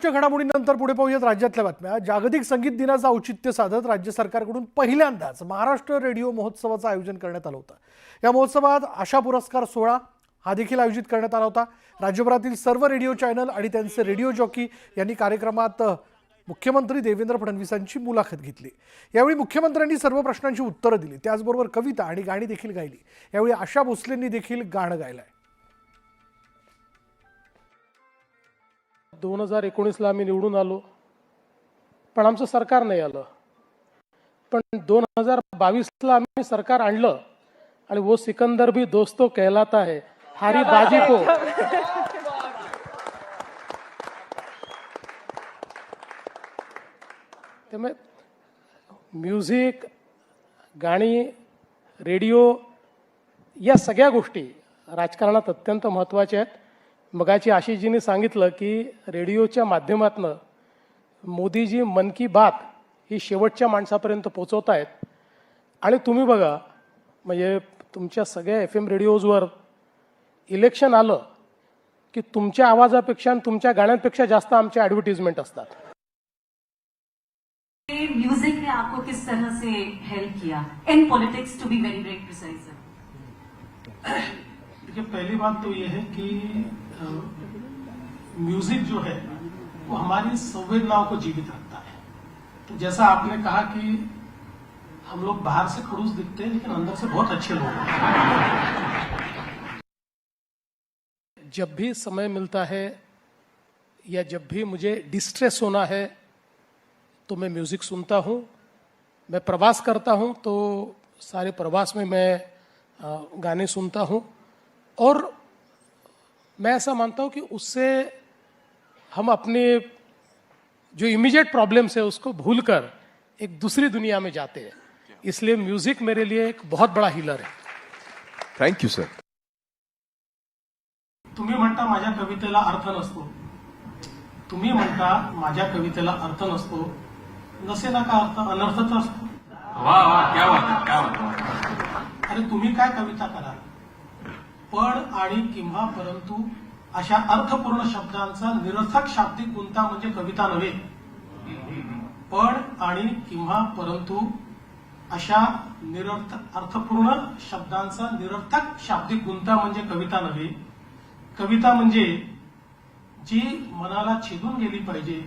घडामोडीनंतर पुढे पाहूयात राज्यातल्या बातम्या। जागतिक संगीत दिनाचं औचित्य साधत राज्य सरकारकडून पहिल्यांदाच महाराष्ट्र रेडिओ महोत्सवाचं आयोजन करण्यात आलं होतं। या महोत्सवात आशा पुरस्कार सोहळा हा देखील आयोजित करण्यात आला होता। राज्यभरातील सर्व रेडिओ चॅनल आणि त्यांचे रेडिओ जॉकी यांनी कार्यक्रमात मुख्यमंत्री देवेंद्र फडणवीसांची मुलाखत घेतली। यावेळी मुख्यमंत्र्यांनी सर्व प्रश्नांची उत्तरं दिली, त्याचबरोबर कविता आणि गाणी देखील गायली। यावेळी आशा भोसलेंनी देखील गाणं गायलंय। 2019ला आम्ही निवडून आलो, पण आमचं सरकार नाही आलं। पण 2022ला आम्ही सरकार आणलं आणि वो सिकंदर भी दोस्तों कहलाता है, हारी बाजी को त्यामुळे म्युझिक, गाणी, रेडिओ या सगळ्या गोष्टी राजकारणात अत्यंत महत्त्वाच्या आहेत। मगाची आशिषजींनी सांगितलं की रेडिओच्या माध्यमातून मोदीजी मन की बात ही शेवटच्या माणसापर्यंत पोहोचवत आहेत। आणि तुम्ही बघा, म्हणजे तुमच्या सगळ्या FM रेडिओजवर इलेक्शन आलं की तुमच्या आवाजापेक्षा आणि तुमच्या गाण्यांपेक्षा जास्त आमच्या ॲडव्हर्टाइजमेंट असतात। म्यूजिक ने आपको किस तरह से हेल्प किया in politics, to be very precise? देखिए, पहली बात तो ये है कि म्यूजिक जो है वो हमारी संवेदनाओं को जीवित रखता है। तो जैसा आपने कहा कि हम लोग बाहर से खड़ूस दिखते हैं लेकिन अंदर से बहुत अच्छे लोग हैं। जब भी समय मिलता है या जब भी मुझे डिस्ट्रेस होना है तो मैं म्यूजिक सुनता हूँ। मैं प्रवास करता हूँ तो सारे प्रवास में मैं गाने सुनता हूँ और मैं ऐसा मानता हूँ कि उससे हम अपने जो इमीडिएट प्रॉब्लम्स है उसको भूलकर एक दूसरी दुनिया में जाते हैं। इसलिए म्यूजिक मेरे लिए एक बहुत बड़ा हीलर है। Thank you sir. तुम्ही म्हणता माझ्या कवितेला अर्थ नसतो, तुम्ही म्हणता माझ्या कवितेला अर्थ नसतो, नसे ना का अर्थ, अनर्थच असतो। वाह वाह, क्या बात है, क्या बात है। अरे तुम्ही काय कविता करा, पण आणि किंवा परंतु अशा अर्थपूर्ण शब्दांचा निरर्थक शाब्दिक गुंता म्हणजे कविता नव्हे। पण आणि किंवा परंतु अशा अर्थपूर्ण शब्दांचा निरर्थक शाब्दिक गुंता म्हणजे कविता नव्हे। कविता म्हणजे जी मनाला छेदून गेली पाहिजे,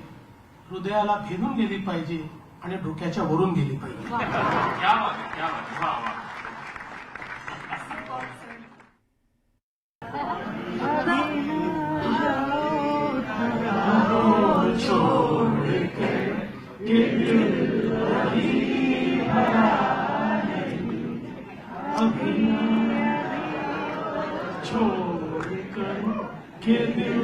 हृदयाला भेदून गेली पाहिजे आणि डोक्याच्या वरून गेली पाहिजे। क्या बात है, क्या बात है, वाह वाह। छोड़ कर के दिल